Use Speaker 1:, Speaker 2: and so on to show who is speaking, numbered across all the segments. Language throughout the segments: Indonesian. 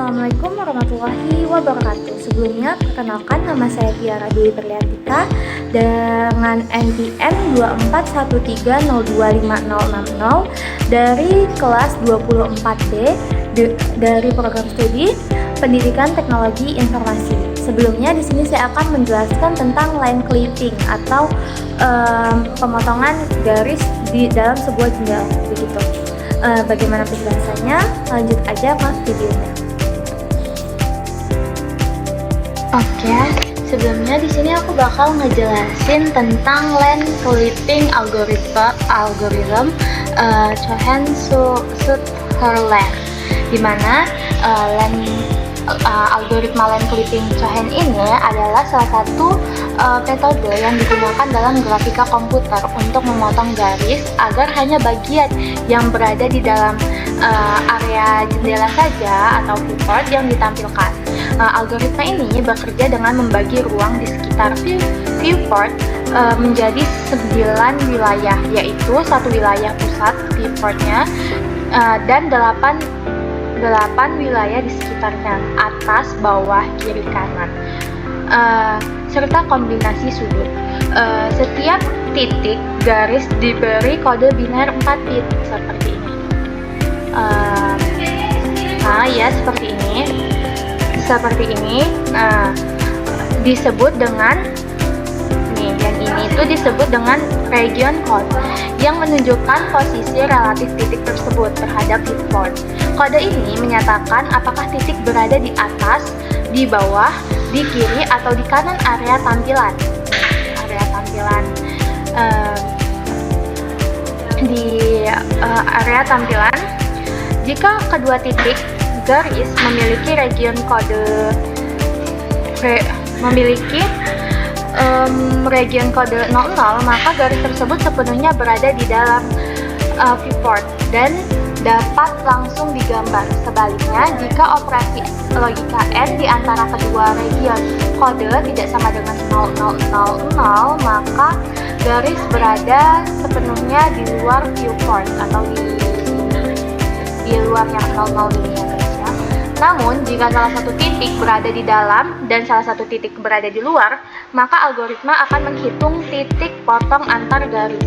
Speaker 1: Assalamualaikum warahmatullahi wabarakatuh. Sebelumnya, perkenalkan nama saya Tiara Dwi Berliantika dengan NPM 2413025060 dari kelas 24D dari program studi Pendidikan Teknologi Informasi. Sebelumnya di sini saya akan menjelaskan tentang line clipping atau pemotongan garis di dalam sebuah jendela begitu. Bagaimana penjelasannya? Lanjut aja ke videonya. Oke, sebelumnya di sini aku bakal ngejelasin tentang line clipping algorithm Cohen-Sutherland, di mana algoritma line clipping Cohen ini adalah salah satu metode yang digunakan dalam grafika komputer untuk memotong garis agar hanya bagian yang berada di dalam area jendela saja atau viewport yang ditampilkan. Algoritma ini bekerja dengan membagi ruang di sekitar viewport menjadi 9 wilayah, yaitu satu wilayah pusat viewportnya dan 8 wilayah di sekitarnya, atas, bawah, kiri, kanan, serta kombinasi sudut. Setiap titik garis diberi kode biner 4 bit seperti ini. Seperti ini. Disebut dengan yang ini itu disebut dengan region code yang menunjukkan posisi relatif titik tersebut terhadap viewport. Kode ini menyatakan apakah titik berada di atas, di bawah, di kiri, atau di kanan area tampilan. Area tampilan. Jika kedua titik garis memiliki region kode region kode 00, maka garis tersebut sepenuhnya berada di dalam viewport dan dapat langsung digambar. Sebaliknya, jika operasi logika N di antara kedua region kode tidak sama dengan 0000, maka garis berada sepenuhnya di luar viewport atau di luar yang 00 ini ya guys ya. Namun, jika salah satu titik berada di dalam dan salah satu titik berada di luar, maka algoritma akan menghitung titik potong antar garis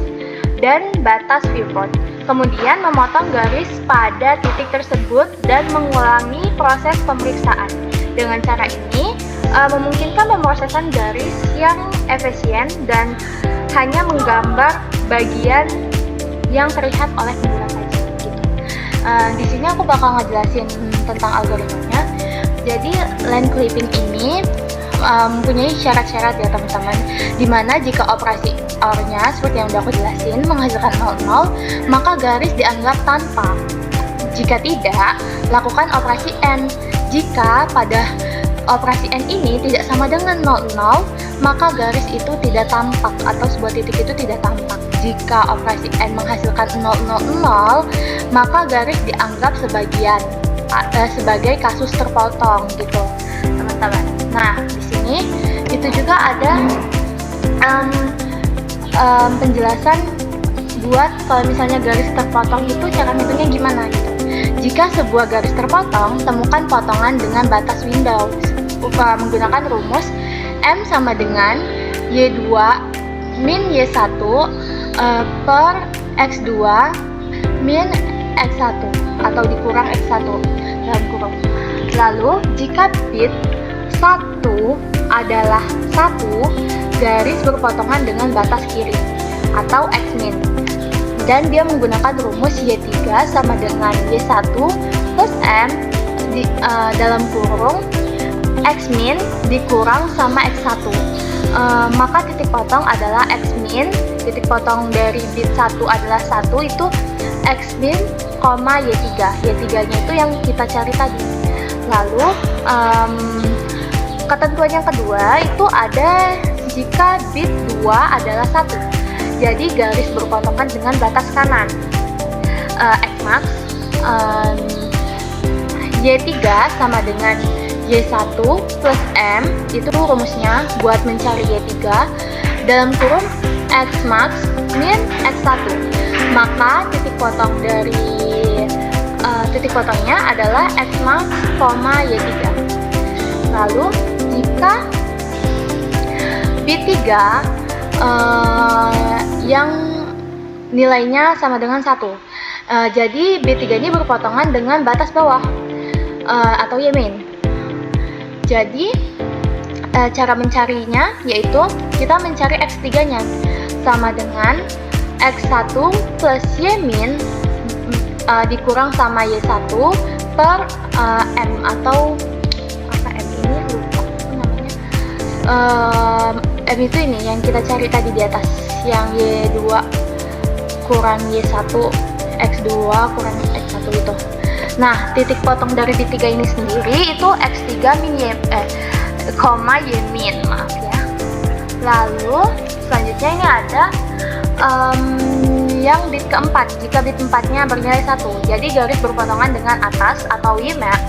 Speaker 1: dan batas viewport, kemudian memotong garis pada titik tersebut dan mengulangi proses pemeriksaan. Dengan cara ini, memungkinkan pemrosesan garis yang efisien dan hanya menggambar bagian yang terlihat oleh pengguna saja. Di sini aku bakal ngejelasin tentang algoritmanya. Jadi line clipping ini mempunyai syarat-syarat ya teman-teman, dimana jika operasi OR-nya seperti yang udah aku jelasin menghasilkan 00, maka garis dianggap tanpa. Jika tidak, lakukan operasi N. Jika pada operasi N ini tidak sama dengan 00, maka garis itu tidak tampak atau sebuah titik itu tidak tampak. Jika operasi N menghasilkan 000, maka garis dianggap sebagai kasus terpotong gitu teman-teman. Nah, di sini itu juga ada penjelasan buat kalau misalnya garis terpotong itu cara ngitungnya gimana gitu. Jika sebuah garis terpotong, temukan potongan dengan batas window menggunakan rumus M sama dengan Y2 min Y1 per X2 min X1 atau dikurang X1 dalam kurung. Lalu, jika bit 1 adalah 1, garis berpotongan dengan batas kiri atau X min, dan dia menggunakan rumus Y3 sama dengan Y1 plus M dalam kurung X min dikurang sama X1. Maka titik potong adalah X min, titik potong dari bit 1 adalah 1, itu X min, Y3. Y3 nya itu yang kita cari tadi. Lalu ketentuan yang kedua itu ada jika bit 2 adalah 1. Jadi garis berpotongan dengan batas kanan. Xmax Y3 sama dengan Y1 plus M, itu rumusnya buat mencari Y3 dalam kurung Xmax min X1. Maka titik potong dari titik potongnya adalah Xmax Y3. Lalu jika bit 3 yang nilainya sama dengan 1, jadi bit 3 ini berpotongan dengan batas bawah atau Y-min. Jadi cara mencarinya yaitu kita mencari X3 nya sama dengan X1 plus Y-min dikurang sama Y1 per M, atau apa M ini lupa namanya. M itu ini yang kita cari tadi di atas, yang Y2 kurang Y1 X2 kurang X1 itu. Nah, titik potong dari bit 3 ini sendiri itu X3 min Y-min, maaf ya. Lalu selanjutnya ini ada yang bit keempat. Jika bit 4-nya bernilai 1, jadi garis berpotongan dengan atas atau Y-max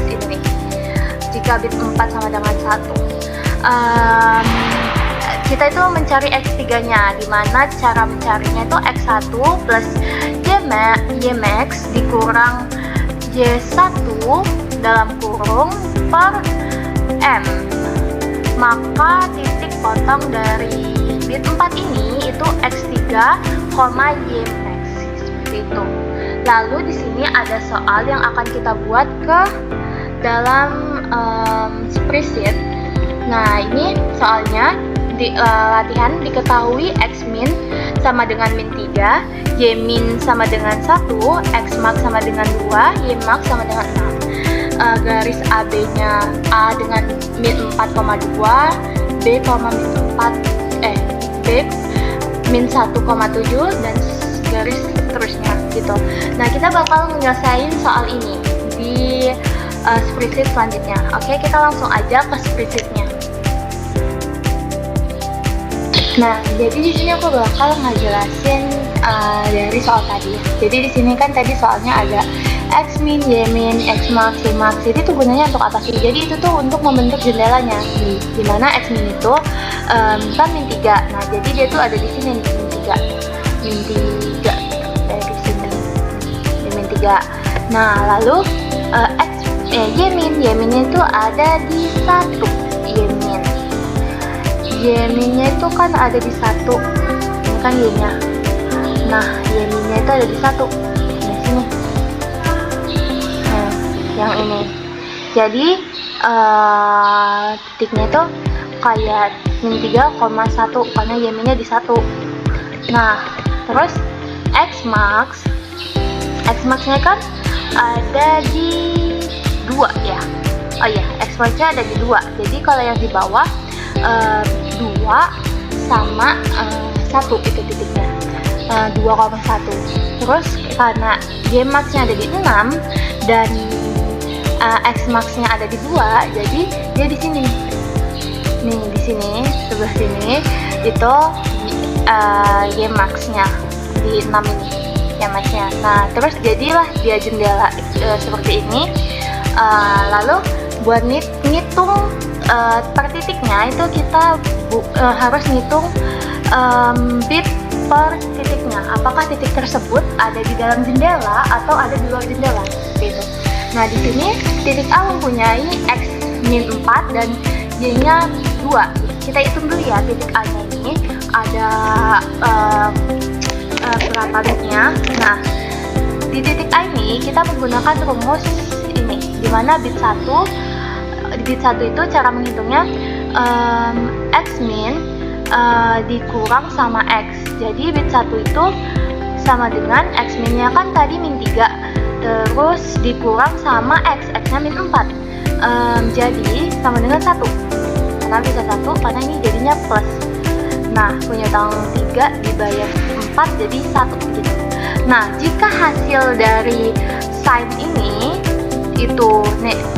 Speaker 1: ini. Jika bit 4 sama dengan 1, kita itu mencari X3 nya, dimana cara mencarinya itu X1 plus Y-max dikurang Y1 dalam kurung per M. Maka titik potong dari bit 4 ini itu X3, Y-max, seperti itu. Lalu di sini ada soal yang akan kita buat ke dalam spreadsheet. Nah, ini soalnya latihan diketahui X-min sama dengan min 3, Y-min sama dengan 1, X-max sama dengan 2, Y-max sama dengan 6. Garis AB-nya A dengan min 4,2, B, B min 1,7 dan garis terusnya gitu. Nah, kita bakal menyelesaikan soal ini di spreadsheet selanjutnya. Oke, kita langsung aja ke spreadsheetnya. Nah, jadi di sini aku bakal ngejelasin dari soal tadi. Jadi di sini kan tadi soalnya ada X min, Y min, X max, Y max. Jadi itu gunanya untuk apa sih? Jadi itu tuh untuk membentuk jendelanya. Dimana X min itu kan min 3. Nah, jadi dia tuh ada di sini nih, min 3 dari sini, min 3. Nah, lalu Y min itu ada di 1. Y-minnya itu kan ada di 1. Ini kan Y-nya. Nah, Y-minnya itu ada di 1. Di sini. Nah, yang ini. Jadi titiknya itu kayak min 3,1 karena Y-minnya di 1. Nah, terus X-max-nya kan ada di 2 ya. Oh iya, X-max-nya ada di 2. Jadi kalau yang di bawah 2 sama 1 itu titiknya, 2,1. Terus karena Y-max-nya ada di 6 dan X-max-nya ada di 2, jadi dia di sini nih, di sini sebelah sini itu Y-max-nya di 6 ini Y-max-nya. Nah, terus jadilah dia jendela seperti ini. Lalu buat ngitung per titiknya itu kita harus ngitung bit per titiknya. Apakah titik tersebut ada di dalam jendela atau ada di luar jendela? Gitu. Nah, di sini titik A mempunyai X min 4 dan Y-nya 2. Kita hitung dulu ya, titik A-nya ini ada berapa bitnya. Nah, di titik A ini kita menggunakan rumus ini, dimana bit 1 itu cara menghitungnya X min dikurang sama X. Jadi bit 1 itu sama dengan X min-nya kan tadi min 3, terus dikurang sama X-nya min 4. Jadi sama dengan 1. Karena bisa 1, karena ini jadinya plus. Nah, punya tanggung 3 dibayar 4 jadi 1 gitu. Nah, jika hasil dari sign ini itu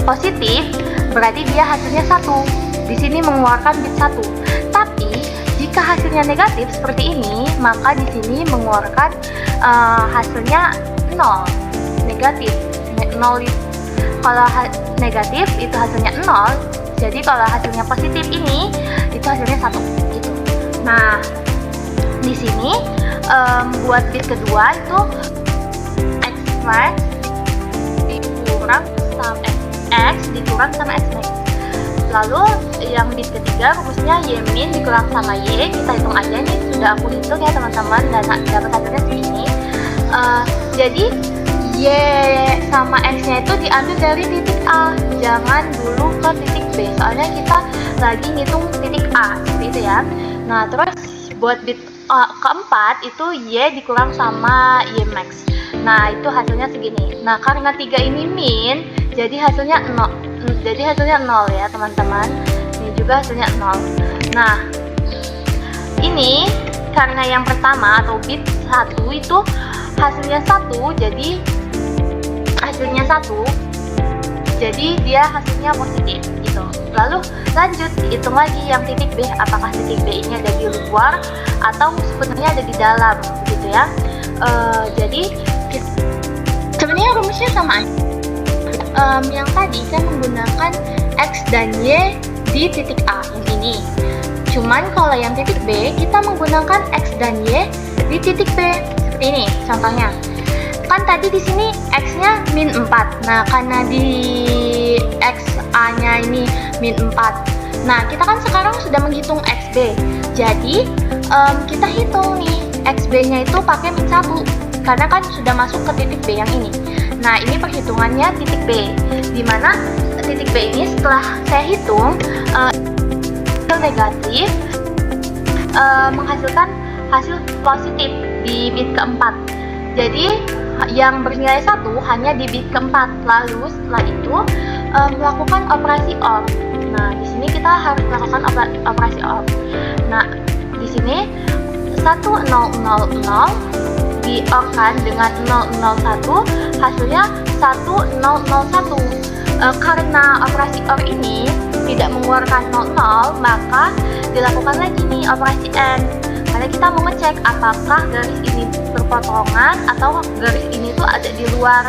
Speaker 1: positif, berarti dia hasilnya 1. Di sini mengeluarkan bit 1. Tapi jika hasilnya negatif seperti ini, maka di sini mengeluarkan hasilnya 0. Negatif 0. Kalau negatif itu hasilnya 0. Jadi kalau hasilnya positif ini itu hasilnya 1 gitu. Nah, di sini buat bit kedua itu X max dikurang sama dikurang sama X max. Lalu yang bit ketiga rumusnya Y min dikurang sama Y. Kita hitung aja nih, sudah aku hitung ya teman-teman, dan dapat hasilnya segini. Jadi Y sama X nya itu diambil dari titik A, jangan dulu ke titik B, soalnya kita lagi ngitung titik A, seperti itu ya. Nah terus buat bit keempat itu Y dikurang sama Y max. Nah itu hasilnya segini. Nah karena 3 ini min, jadi hasilnya 0. Jadi hasilnya 0 ya teman-teman. Ini juga hasilnya 0. Nah ini karena yang pertama atau bit 1 itu hasilnya 1, jadi hasilnya 1, jadi dia hasilnya positif gitu. Lalu lanjut hitung lagi yang titik B, apakah titik B ini ada di luar atau sebenarnya ada di dalam gitu ya. Jadi sebenarnya rumusnya sama aja. Yang tadi kan menggunakan X dan Y di titik A yang ini. Cuman kalau yang titik B kita menggunakan X dan Y di titik B seperti ini contohnya. Kan tadi di sini X-nya min 4. Nah, karena di X A-nya ini min 4. Nah, kita kan sekarang sudah menghitung XB. Jadi, kita hitung nih XB-nya itu pakai min 1. Karena kan sudah masuk ke titik B yang ini. Nah, ini perhitungannya titik B. Dimana titik B ini setelah saya hitung, negatif menghasilkan hasil positif di bit keempat. Jadi yang bernilai 1 hanya di bit keempat. Lalu setelah itu melakukan operasi OR. Nah di sini kita harus melakukan operasi OR. Nah di sini 1000 di-OR-kan dengan 001, hasilnya 1001. Karena operasi OR ini tidak mengeluarkan 00, maka dilakukan lagi nih operasi AND. Karena kita mau ngecek apakah garis ini berpotongan atau garis ini tuh ada di luar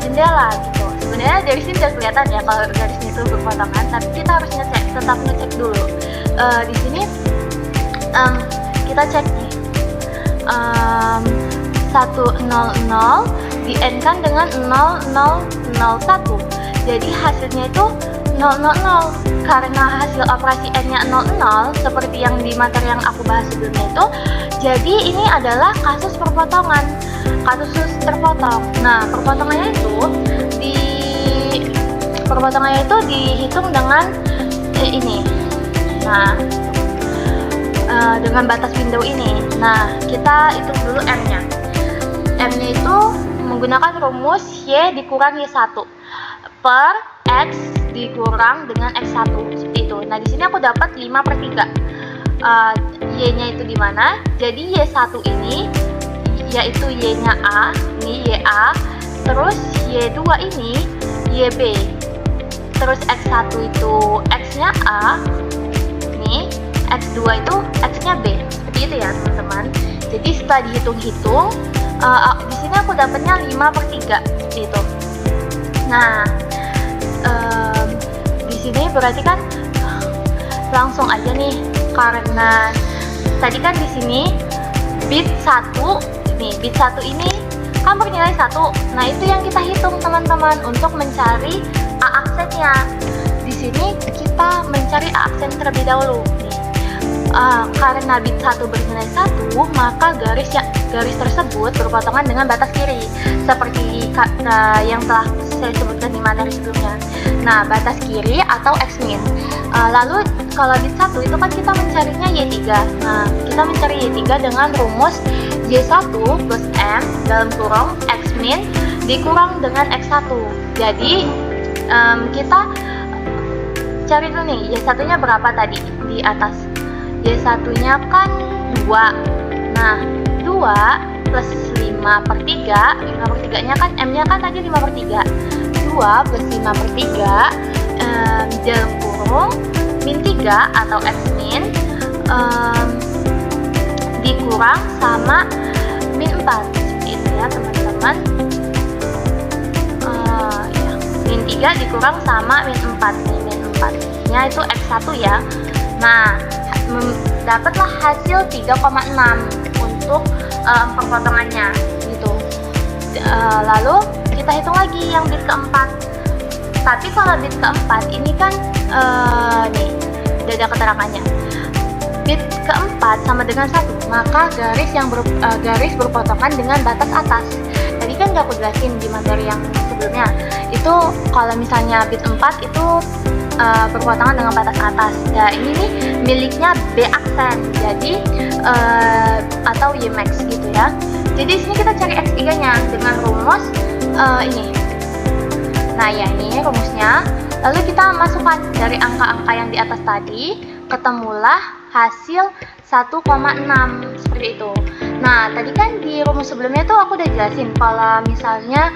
Speaker 1: jendela gitu. Sebenarnya dari sini sudah kelihatan ya kalau garis ini tuh berpotongan, tapi kita harus tetap ngecek dulu. Di sini kita cek nih 100 di-AND-kan dengan 0001. Jadi hasilnya itu 000. Karena hasil operasi N-nya 00 seperti yang di materi yang aku bahas sebelumnya itu, jadi ini adalah kasus perpotongan, kasus terpotong. Nah, perpotongannya itu dihitung dengan ini. Nah, dengan batas window ini. Nah, kita hitung dulu M-nya. M-nya itu menggunakan rumus Y dikurang Y1 per X dikurang dengan X1 seperti itu. Nah, di sini aku dapat 5/3. Y-nya itu di mana? Jadi Y1 ini yaitu Y-nya A, ini YA, terus Y2 ini YB. Terus X1 itu X-nya A, ini X2 itu X-nya B. Seperti itu ya, teman-teman. Jadi setelah dihitung-hitung, di sini aku dapatnya 5/3 seperti itu. Nah, di sini berarti kan langsung aja nih, karena tadi kan di sini bit 1 ini kan bernilai 1. Nah, itu yang kita hitung teman-teman untuk mencari A aksennya. Di sini kita mencari A aksen terlebih dahulu nih. Karena bit 1 bernilai 1, maka garis tersebut berpotongan dengan batas kiri seperti yang telah saya sebutkan di materi sebelumnya. Nah, batas kiri atau X-min. Lalu kalau bit 1 itu kan kita mencarinya Y3. Nah, kita mencari Y3 dengan rumus Y1 plus M dalam kurung X-min dikurang dengan X1. Jadi kita cari dulu nih, Y1-nya berapa tadi di atas. Y1-nya kan 2. Nah, 2 plus 5/3, 5/3-nya kan M-nya kan tadi 5/3. 2 plus 5/3 dalam kurung min 3 atau X-min dikurang sama min 4. Seperti itu ya, teman-teman. Min 3 dikurang sama min 4. Min 4-nya itu X1 ya. Nah, dapatlah hasil 3,6 untuk perpotongannya gitu. Lalu kita hitung lagi yang bit keempat. Tapi kalau bit keempat ini kan nih udah ada keterangannya. Bit keempat sama dengan 1, maka garis berpotongan dengan batas atas. Tadi kan udah aku jelasin di materi yang sebelumnya. Itu kalau misalnya bit 4 itu berpotongan dengan batas atas. Nah ini nih miliknya B aksen, jadi atau Y max gitu ya. Jadi di sini kita cari X3-nya dengan rumus ini. Nah ya ini rumusnya. Lalu kita masukkan dari angka-angka yang di atas tadi, ketemulah hasil 1,6 seperti itu. Nah tadi kan di rumus sebelumnya tuh aku udah jelasin kalau misalnya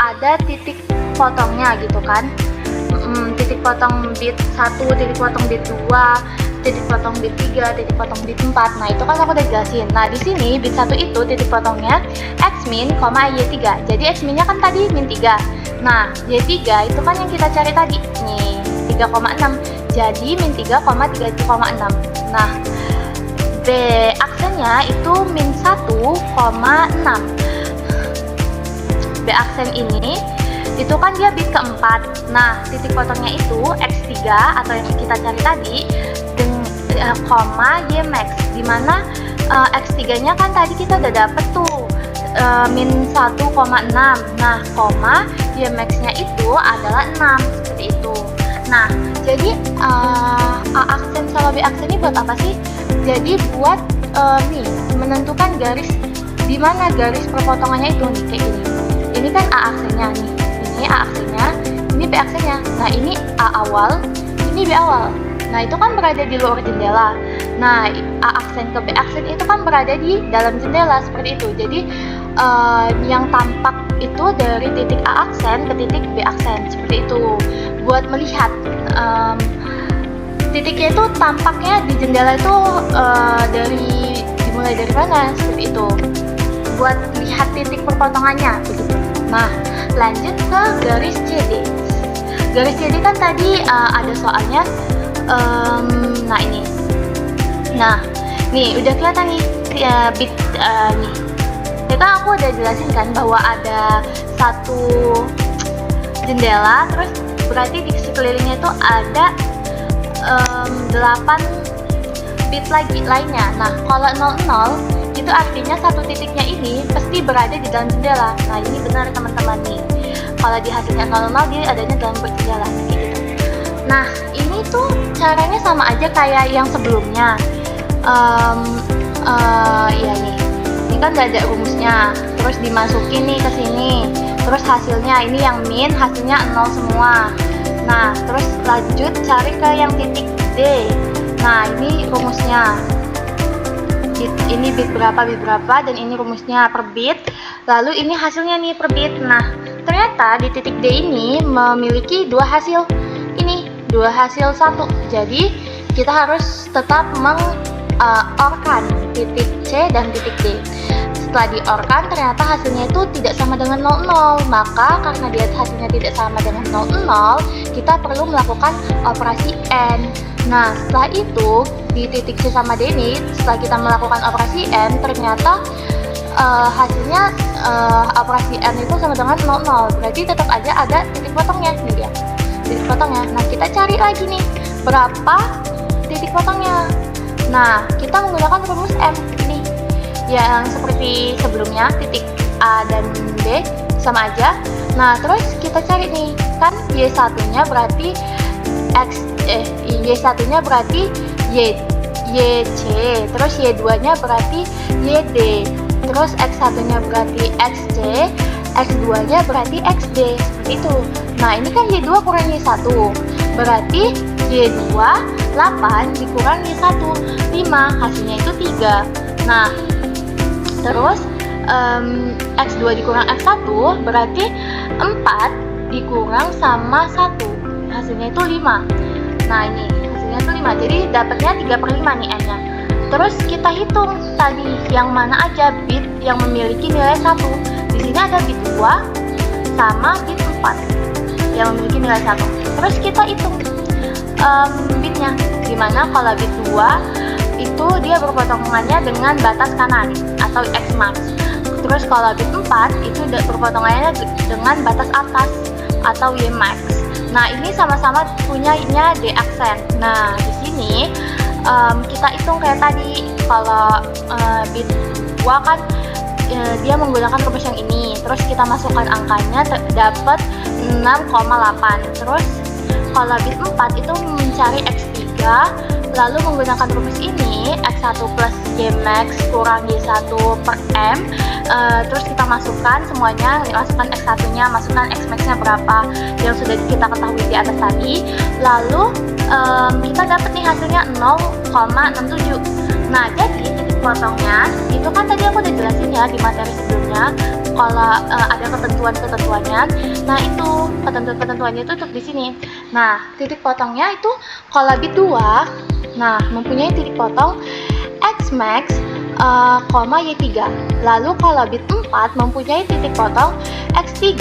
Speaker 1: ada titik potongnya gitu kan. Titik potong bit 1, titik potong bit 2, titik potong bit 3, titik potong bit 4. Nah, itu kan aku udah jelasin. Nah, di sini bit 1 itu titik potongnya X min, Y3. Jadi X minnya kan tadi min 3. Nah, Y3 itu kan yang kita cari tadi. Nih, 3,6. Jadi min 3,3,6. Nah, B aksennya itu min 1,6. B aksen ini itu kan dia bit keempat. Nah, titik potongnya itu X3 atau yang kita cari tadi koma Y max, dimana X3 nya kan tadi kita udah dapet tuh min 1,6. Nah, koma Y max nya itu adalah 6, seperti itu. Nah, jadi A aksen sama B aksen ini buat apa sih? Jadi buat nih menentukan garis, dimana garis perpotongannya itu nih kayak ini. Ini kan A aksennya nih. Ini A aksennya, ini B aksennya. Nah ini A awal, ini B awal. Nah itu kan berada di luar jendela. Nah A aksen ke B aksen itu kan berada di dalam jendela, seperti itu. Jadi yang tampak itu dari titik A aksen ke titik B aksen, seperti itu. Buat melihat titiknya itu tampaknya di jendela itu dimulai dari mana, seperti itu. Buat lihat titik perpotongannya, begitu. Nah, lanjut ke garis CD. Garis CD kan tadi ada soalnya. Nah ini. Nah, nih udah kelihatan nih bit nih. Ya kan aku udah jelasin kan bahwa ada satu jendela, terus berarti di sekelilingnya itu ada 8 bit lagi lainnya. Nah, kalau 00 itu artinya satu titiknya ini pasti berada di dalam jendela. Nah ini benar teman-teman nih. Kalau di hasilnya 00 dia adanya dalam jendela gitu. Nah ini tuh caranya sama aja kayak yang sebelumnya. Ya nih. Ini kan udah ada rumusnya. Terus dimasukin nih ke sini. Terus hasilnya ini yang min, hasilnya 0 semua. Nah terus lanjut cari ke yang titik D. Nah ini rumusnya. Ini bit berapa, dan ini rumusnya per bit. Lalu ini hasilnya nih per bit. Nah, ternyata di titik D ini memiliki dua hasil. Ini dua hasil satu. Jadi, kita harus tetap mengorkan titik C dan titik D. Setelah diorkan, ternyata hasilnya itu tidak sama dengan 00. Maka, karena dia hasilnya tidak sama dengan 00, kita perlu melakukan operasi AND. Nah, setelah itu, di titik C sama D ini, setelah kita melakukan operasi N, ternyata hasilnya operasi N itu sama dengan 00. Berarti tetap aja ada titik potongnya, nih dia, titik potongnya. Nah, kita cari lagi nih, berapa titik potongnya. Nah, kita menggunakan rumus M ini, yang seperti sebelumnya, titik A dan B sama aja. Nah, terus kita cari nih, kan Y1-nya berarti Y1-nya berarti YC, terus Y2-nya berarti YD, terus X1-nya berarti XC, X2-nya berarti XD, seperti itu. Nah, ini kan Y2 kurang Y1, berarti Y2 8 dikurang Y1 5, hasilnya itu 3. Nah, terus X2 dikurang X1 berarti 4 dikurang sama 1, hasilnya itu 5. Nah ini hasilnya itu 5, jadi dapatnya 3/5 nih N nya. Terus kita hitung tadi yang mana aja bit yang memiliki nilai 1. Di sini ada bit 2 sama bit 4 yang memiliki nilai 1. Terus kita hitung bitnya, dimana kalau bit 2 itu dia berpotongannya dengan batas kanan atau X max. Terus kalau bit 4 itu berpotongannya dengan batas atas. atau Y max. Nah, ini sama-sama punyanya D aksen. Nah, di sini kita hitung kayak tadi. Kalau bit 2 kan dia menggunakan rumus yang ini. Terus kita masukkan angkanya dapat 6,8. Terus kalau bit 4 itu mencari X3, lalu menggunakan rumus ini X1 plus Y max kurang Y1 per M. Terus kita masukkan semuanya, masukkan X1 nya, masukkan X max nya berapa yang sudah kita ketahui di atas tadi. Lalu kita dapat nih hasilnya 0,67. Nah, jadi titik potongnya itu kan tadi aku udah jelasin ya di materi sebelumnya kalau ada ketentuan-ketentuannya. Nah, itu ketentuan-ketentuannya itu untuk di sini. Nah, titik potongnya itu kalau bit 2 mempunyai titik potong X max, Y3. Lalu kalau bit 4 mempunyai titik potong X3,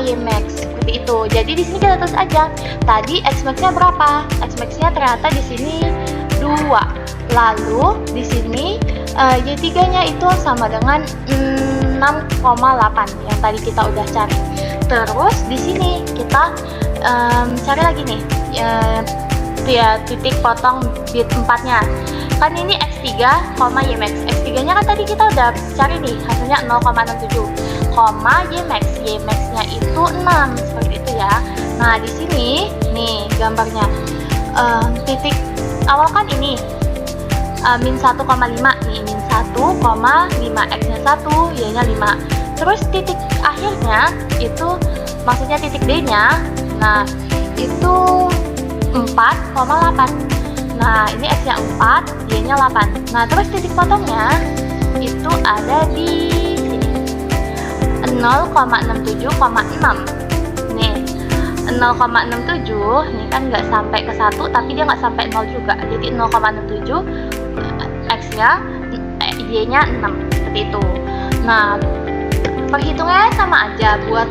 Speaker 1: Y max. Seperti itu. Jadi di sini kita tulis aja. Tadi X max-nya berapa? X max-nya ternyata di sini 2. Lalu di sini Y3-nya itu sama dengan 6,8 yang tadi kita udah cari. Terus di sini kita cari lagi nih titik potong bit 4-nya. Kan ini X3, Y max. X3-nya kan tadi kita udah cari nih, hasilnya 0,67, Y max. Y max-nya itu 6, seperti itu ya. Nah, di sini nih gambarnya. Titik awal kan ini min 1,5 nih, min 1,5, X-nya 1, Y-nya 5. Terus titik akhirnya itu maksudnya titik D-nya, nah itu 4,8. Nah, ini X-nya 4, Y-nya 8. Nah, terus titik potongnya itu ada di sini 0,67,6. Nih 0,67 ini kan nggak sampai ke 1, tapi dia nggak sampai 0 juga, jadi 0,67, X-nya, Y-nya 6, seperti itu. Nah, perhitungannya sama aja buat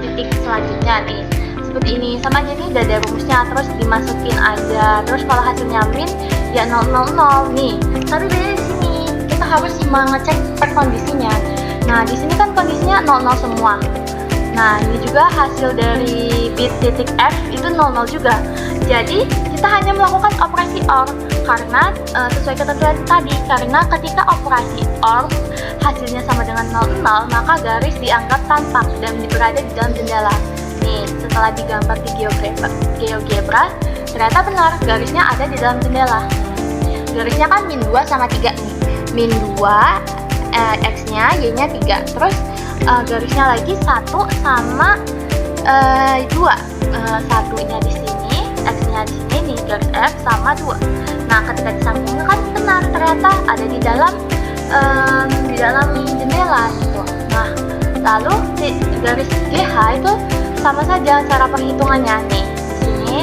Speaker 1: titik selanjutnya nih, seperti ini, sama aja nih, udah ada rumusnya, terus dimasukin aja. Terus kalau hasilnya min, ya 0,00 nih. Tapi bedanya di sini, kita harus mengecek per kondisinya. Nah, di sini kan kondisinya 00 semua. Nah, ini juga hasil dari bit titik F itu 00 juga. Jadi, kita hanya melakukan operasi OR karena sesuai ketentuan tadi, karena ketika operasi OR hasilnya sama dengan 00, maka garis dianggap tampak dan berada di dalam jendela. Nih, setelah digambar di GeoGebra, ternyata benar garisnya ada di dalam jendela. Garisnya kan min 2 sama 3 nih. Min 2, X-nya, Y-nya 3. Terus garisnya lagi 1 sama 2. 1-nya di sini, X-nya di sini nih, garis F sama 2. Nah, ketika disambungkan kan benar, ternyata ada di dalam jendela gitu. Nah, lalu garis GH itu sama saja cara perhitungannya nih. Di sini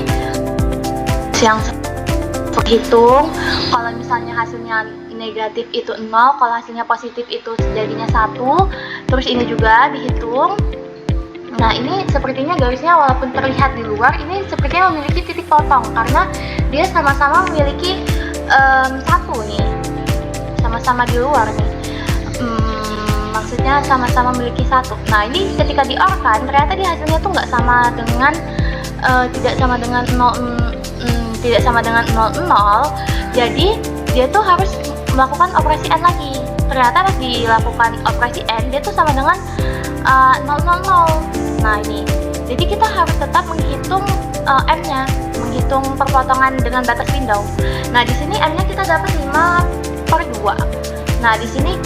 Speaker 1: yang terhitung, kalau misalnya hasilnya negatif itu 0, kalau hasilnya positif itu jadinya 1. Terus ini juga dihitung. Nah, ini sepertinya garisnya walaupun terlihat di luar, ini sepertinya memiliki titik potong karena dia sama-sama memiliki 1 nih, sama-sama di luar nih. Maksudnya sama-sama memiliki 1. Nah, ini ketika diorkan ternyata di hasilnya tuh nggak sama dengan tidak sama dengan 0,0. Jadi dia tuh harus melakukan operasi N lagi. Ternyata pas dilakukan operasi N, dia tuh sama dengan 0,00. Nah, ini. Jadi kita harus tetap menghitung M-nya, menghitung perpotongan dengan batas window. Nah, di sini M-nya kita dapat 5/2. Nah, di sini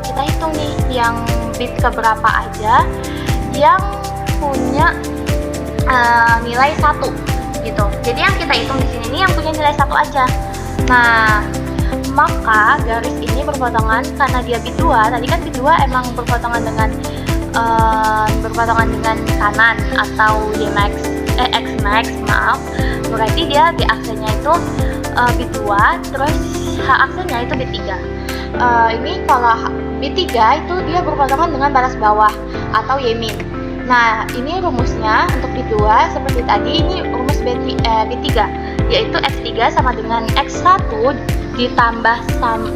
Speaker 1: kita hitung nih yang bit keberapa aja yang punya nilai 1 gitu. Jadi yang kita hitung di sini nih yang punya nilai 1 aja. Nah, maka garis ini berpotongan karena dia bit 2. Tadi kan bit 2 emang berpotongan dengan kanan atau X max, maaf. Berarti dia di aksennya itu bit 2, terus H aksennya itu bit 3. Ini kalau bit 3 itu dia berpotongan dengan batas bawah atau Y min. Nah, ini rumusnya untuk bit 2 seperti tadi, ini rumus bit 3, yaitu X3 sama dengan X1 ditambah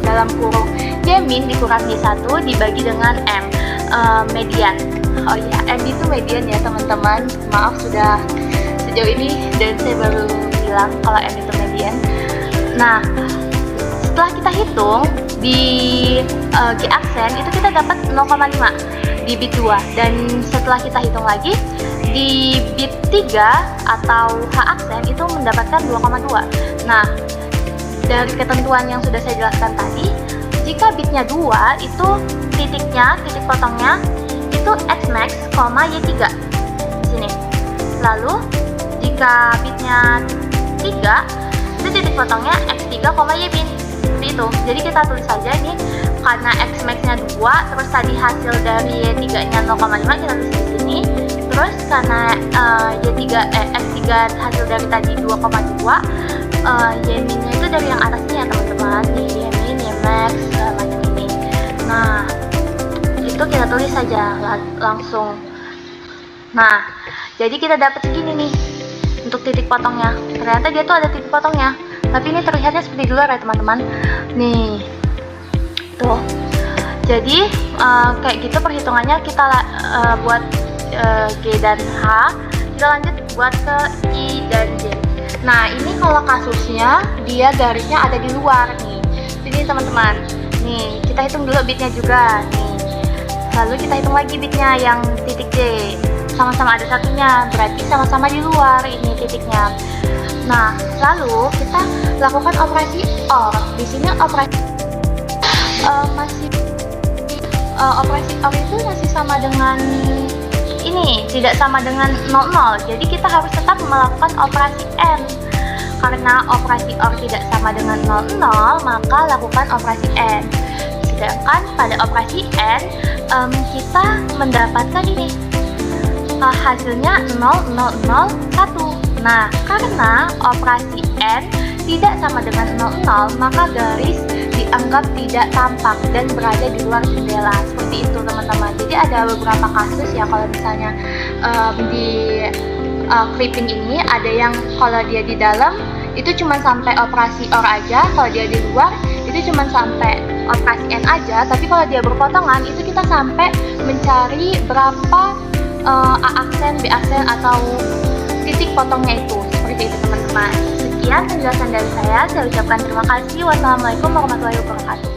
Speaker 1: dalam kurung Y min dikurang Y1 dibagi dengan M. median. Oh ya, N itu median ya teman-teman. Maaf sudah sejauh ini dan saya baru bilang kalau N itu median. Nah, setelah kita hitung di G aksen itu kita dapat 0,5 di bit 2, dan setelah kita hitung lagi di bit 3 atau H aksen itu mendapatkan 2,2. Nah, dari ketentuan yang sudah saya jelaskan tadi, jika bitnya 2 itu titik potongnya itu X max, Y3 di sini. Lalu jika bitnya 3 itu titik potongnya X3, Y bin. Seperti itu. Jadi kita tulis saja ini karena X max-nya 2, terus tadi hasil dari Y3-nya 0,5 kita tulis di sini. Terus karena X3 hasil dari tadi 2,2, Y min-nya itu dari yang atasnya ya teman-teman. Nih Y min, Y max, segala macam ini. Nah, itu kita tulis saja langsung. Nah, jadi kita dapat segini nih untuk titik potongnya. Ternyata dia tuh ada titik potongnya, tapi ini terlihatnya seperti di luar ya teman-teman. Nih, tuh. Jadi kayak gitu perhitungannya. Kita buat G dan H. Kita lanjut buat ke I dan J. Nah, ini kalau kasusnya dia garisnya ada di luar nih. Ini teman-teman. Nih, kita hitung dulu bitnya juga. Nih, lalu kita hitung lagi bitnya yang titik J. Sama-sama ada satunya, berarti sama-sama di luar ini titiknya. Nah, lalu kita lakukan operasi OR. Di sini operasi operasi OR itu masih sama dengan ini, tidak sama dengan 00. Jadi kita harus tetap melakukan operasi N. Karena operasi OR tidak sama dengan 00, maka lakukan operasi N. Sedangkan pada operasi N kita mendapatkan ini hasilnya 0001. Nah, karena operasi N tidak sama dengan 00, maka garis dianggap tidak tampak dan berada di luar jendela. Seperti itu teman-teman. Jadi ada beberapa kasus ya, kalau misalnya di clipping ini ada yang kalau dia di dalam itu cuma sampai operasi OR aja, kalau dia di luar itu cuma sampai operasi N aja, tapi kalau dia berpotongan itu kita sampai mencari berapa A aksen, B aksen, atau titik potongnya itu. Seperti itu teman-teman. Sekian penjelasan dari saya ucapkan terima kasih. Wassalamualaikum warahmatullahi wabarakatuh.